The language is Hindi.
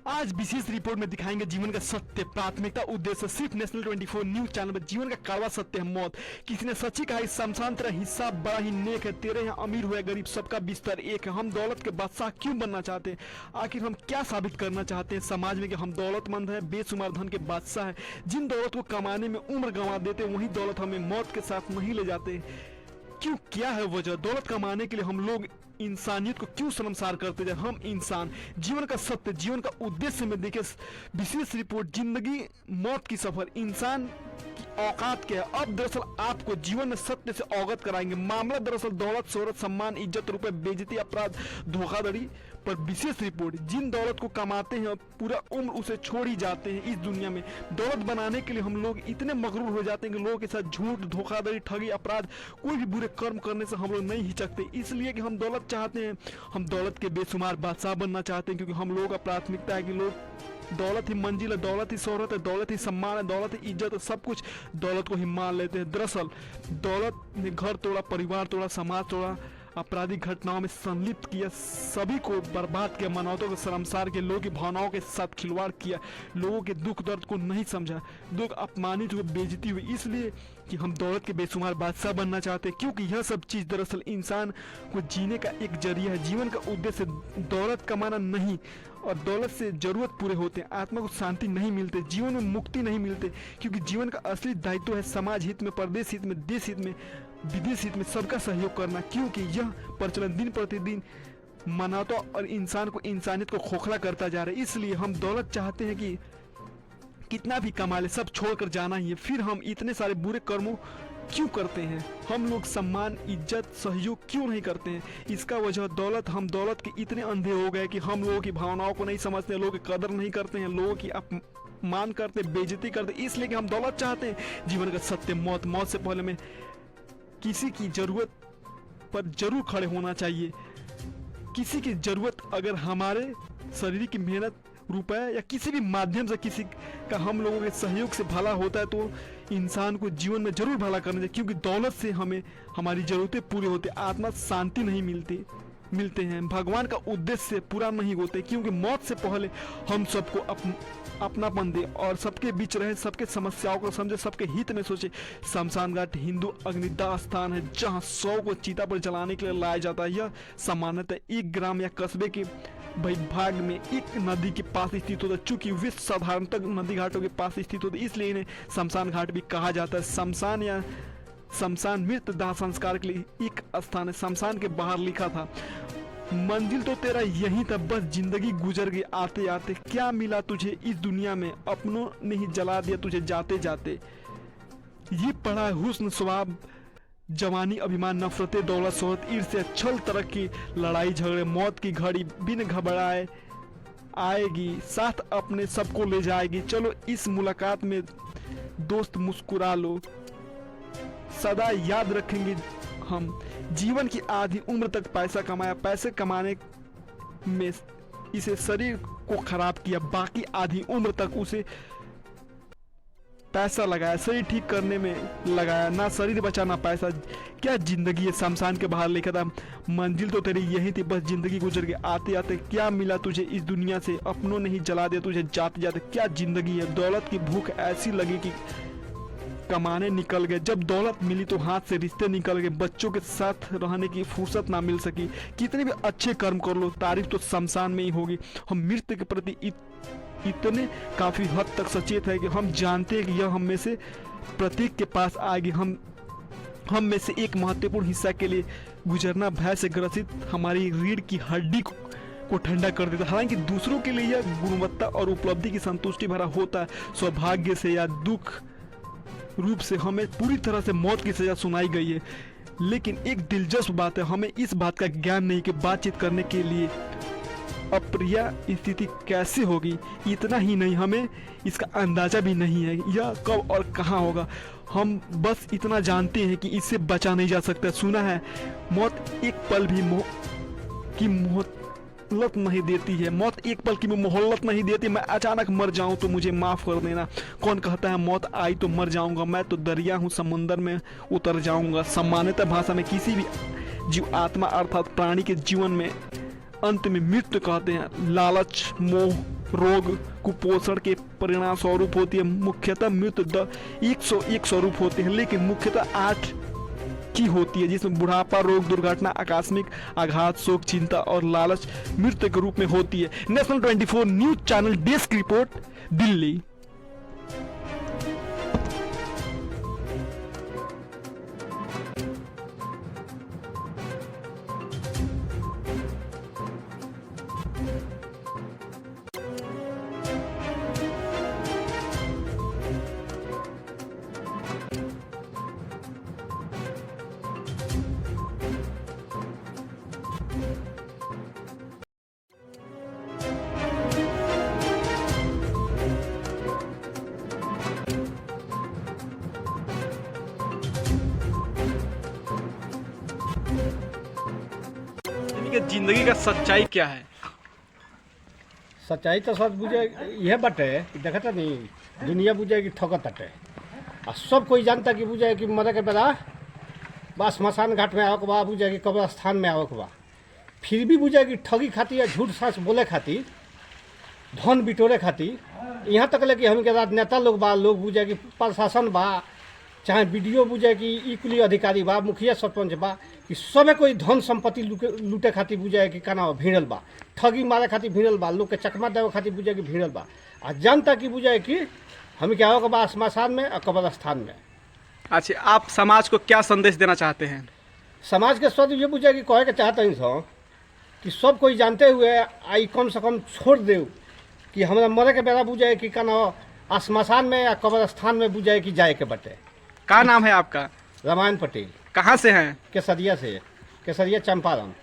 आज विशेष रिपोर्ट में दिखाएंगे जीवन का सत्य, प्राथमिकता, उद्देश्य। सिर्फ नेशनल 24 न्यूज चैनल में जीवन का कड़वा सत्य है मौत। किसी ने सच्ची कहा इस शमशान तेरा हिस्सा बड़ा ही नेक है। तेरे यहाँ अमीर हुआ गरीब सबका बिस्तर एक है। हम दौलत के बादशाह क्यों बनना चाहते हैं? आखिर हम क्या साबित करना चाहते हैं समाज में कि हम दौलतमंद हैं, बेशुमार धन के बादशाह हैं। जिन दौलत को कमाने में उम्र गंवा देते वही दौलत हमें मौत के साथ नहीं ले जाते। क्यों, क्या है वजह? दौलत कमाने के लिए हम लोग इंसानियत को क्यों शर्मसार करते जाए? हम इंसान, जीवन का सत्य, जीवन का उद्देश्य में देखे विशेष रिपोर्ट, जिंदगी मौत की सफर, इंसान की औकात क्या है। अब दरअसल आपको जीवन में सत्य से अवगत कराएंगे। मामला दरअसल दौलत, शोहरत, सम्मान, इज्जत, रुपए, बेइज्जती, अपराध, धोखाधड़ी पर विशेष रिपोर्ट। जिन दौलत को कमाते हैं पूरा उम्र उसे छोड़ ही जाते हैं। इस दुनिया में दौलत बनाने के लिए हम लोग इतने मगरूर हो जाते हैं कि लोगों के साथ झूठ, धोखाधड़ी, ठगी, अपराध, कोई भी बुरे कर्म करने से हम लोग नहीं हिचकते। इसलिए कि हम दौलत चाहते हैं, हम दौलत के बेशुमार बादशाह बनना चाहते हैं, क्योंकि हम लोगों का प्राथमिकता है कि लोग दौलत ही मंजिल है, दौलत ही शोहरत है, दौलत ही सम्मान है, दौलत ही इज्जत है, सब कुछ दौलत को ही मान लेते हैं। दरअसल दौलत ने घर तोड़ा, परिवार तोड़ा, समाज तोड़ा, आपराधिक घटनाओं में संलिप्त किया, सभी को बर्बाद किया, मानवता को शर्मसार किया, लोगों की भावनाओं के साथ खिलवाड़ किया, लोगों के दुख दर्द को नहीं समझा, लोग अपमानित हुए, बेइज्जती हुई। इसलिए कि हम दौलत के बेशुमार बादशाह बनना चाहते हैं, क्योंकि यह सब चीज़ दरअसल इंसान को जीने का एक जरिया है। जीवन का उद्देश्य दौलत कमाना नहीं, और दौलत से जरूरत पूरे होते हैं, आत्मा को शांति नहीं मिलते, जीवन में मुक्ति नहीं मिलते। क्योंकि जीवन का असली दायित्व है समाज हित में, प्रदेश हित में, देश हित में, विदेश हित में सबका सहयोग करना। क्योंकि यह प्रचलन दिन प्रतिदिन मानवता और इंसान को, इंसानियत को खोखला करता जा रहा है। इसलिए हम दौलत चाहते हैं कि कितना भी कमा ले सब छोड़कर जाना ही है। फिर हम इतने सारे बुरे कर्मों क्यों करते हैं? हम लोग सम्मान, इज्जत, सहयोग क्यों नहीं करते हैं? इसका वजह दौलत। हम दौलत के इतने अंधे हो गए कि हम लोगों की भावनाओं को नहीं समझते, लोगों की कदर नहीं करते हैं, लोगों की अपमान करते, बेइज्जती करते, इसलिए कि हम दौलत चाहते हैं। जीवन का सत्य मौत, मौत से पहले में किसी की जरूरत पर जरूर खड़े होना चाहिए। किसी की जरूरत अगर हमारे शरीर की मेहनत, रुपए या किसी भी माध्यम से किसी का हम लोगों के सहयोग से भला होता है तो इंसान को जीवन में जरूर भला करना चाहिए। क्योंकि दौलत से हमें हमारी जरूरतें पूरी होती, आत्मा शांति नहीं मिलते हैं, भगवान का उद्देश्य पूरा नहीं होते। क्योंकि मौत से पहले हम सबको अपनापन दे और सबके बीच रहे, सबके समस्याओं को समझे, सबके हित में सोचे। शमशान घाट हिंदू अग्निदाह स्थान है जहां 100 को चीता पर जलाने के लिए लाया जाता है। यह सामान्यतः एक ग्राम या कस्बे के भाग में एक नदी के पास स्थित होता है। चूंकि वे साधारणतः नदी घाटों के पास स्थित होते इसलिए इन्हें शमशान घाट भी कहा जाता है। शमशान या शमशान मृत दाह संस्कार के लिए एक स्थान है। शमशान के बाहर लिखा था, मंजिल तो तेरा यही था, बस जिंदगी गुजर गई आते आते। क्या मिला तुझे इस दुनिया में, अपनों ने ही जला दिया तुझे जाते जाते। ये पढ़ा है हुस्न, स्वभाव, जवानी, अभिमान, नफरतें, दौलत, शोहरत, ईर्ष्या, छल, तरक्की, लड़ाई झगड़े, मौत की घड़ी बिन घबराए आएगी, साथ अपने सबको ले जाएगी। चलो इस मुलाकात में दोस्त मुस्कुरा लो, सदा याद रखेंगे हम। जीवन की आधी उम्र तक पैसा कमाया, पैसे कमाने में इसे शरीर को खराब किया, बाकी आधी उम्र तक उसे पैसा लगाया, शरीर ठीक करने में लगाया, ना शरीर बचा ना पैसा। क्या जिंदगी है? शमशान के बाहर लिखा था, मंजिल तो तेरी यही थी, बस जिंदगी गुजर गई आते आते। क्या मिला तुझे इस दुनिया से, अपनों ने ही जला दिया तुझे जाते जाते। क्या जिंदगी है? दौलत की भूख ऐसी लगी कि कमाने निकल गए। जब दौलत मिली तो हाथ से रिश्ते निकल गए, बच्चों के साथ रहने की फुर्सत ना मिल सकी। कितने भी अच्छे कर्म कर लो, तारीफ तो शमशान में ही होगी। हम मृत्यु के प्रति इतने काफी हद तक सचेत है कि हम जानते हैं कि यह हम में से प्रत्येक के पास आएगी। हम में से एक महत्वपूर्ण हिस्सा के लिए गुजरना भय से ग्रसित हमारी रीढ़ की हड्डी को ठंडा कर देता। हालांकि दूसरों के लिए यह गुणवत्ता और उपलब्धि की संतुष्टि भरा होता है। सौभाग्य से या दुख रूप से हमें पूरी तरह से मौत की सजा सुनाई गई है। लेकिन एक दिलचस्प बात है, हमें इस बात का ज्ञान नहीं कि बातचीत करने के लिए अप्रिय स्थिति कैसे होगी। इतना ही नहीं, हमें इसका अंदाजा भी नहीं है यह कब और कहाँ होगा। हम बस इतना जानते हैं कि इससे बचा नहीं जा सकता। सुना है मौत एक पल भी मोहलत नहीं देती है, मौत एक पल की मोहलत नहीं देती। मैं अचानक मर जाऊं तो मुझे माफ कर देना। कौन कहता है मौत आई तो मर जाऊंगा? मैं तो दरिया हूं, समुंदर में उतर जाऊंगा। सामान्यतः भाषा में किसी भी जीव आत्मा अर्थात प्राणी के जीवन में अंत में मृत्यु कहते हैं। लालच, मोह, रोग कुपोषण के परिणाम स्वरूप होती है। मुख्यतः मृत्यु दर 101 स्वरूप होते हैं, लेकिन मुख्यतः 8 की होती है, जिसमें बुढ़ापा, रोग, दुर्घटना, आकस्मिक आघात, शोक, चिंता और लालच मृत्यु के रूप में होती है। National 24 news channel desk report, Delhi. जिंदगी का सच्चाई क्या है? सच्चाई तो सच बुझे यह बटे कि देखता नहीं दुनिया बुझे कि ठकत अटे आ सब कोई जानता कि बुझे कि मरे के बेला बस स्मशान घाट में आवक बा, बुझे कि कब्रस्तान में आवक बा। फिर भी बुझे कि ठगी खातिर या झूठ साँच बोले खातिर, धन बिटोरे खातिर, यहाँ तक ले कि हमके राजनेता लोग बा, लोग बुझे कि प्रशासन बा, चाहे वीडियो बुझे कि ई कुली अधिकारी बा, मुखिया सरपंच बा, कि सबे कोई धन संपत्ति लूटे खातिर बुझे कि काना भिड़ल बा, ठगी मारे खातिर भिड़ल बा, लोग के चकमा देवे खातिर बुझे कि भिड़ल बा। आ जनता की बुझे कि हम क्या होगा बा स्मशान में और कब्रस्तान में। अच्छा, आप समाज को क्या संदेश देना चाहते हैं? समाज के स्वतः ये बुझे कि कहे के चाहते हैं सो कि सब कोई जानते हुए आई कम से कम छोड़ दे कि हमारा मरे के बेला बुझे कि काना स्मशान में या कब्रस्तान में बुझे कि जाए के बटे। क्या नाम है आपका? रामायण पटेल। कहाँ से हैं? केसरिया से, केसरिया चंपारण।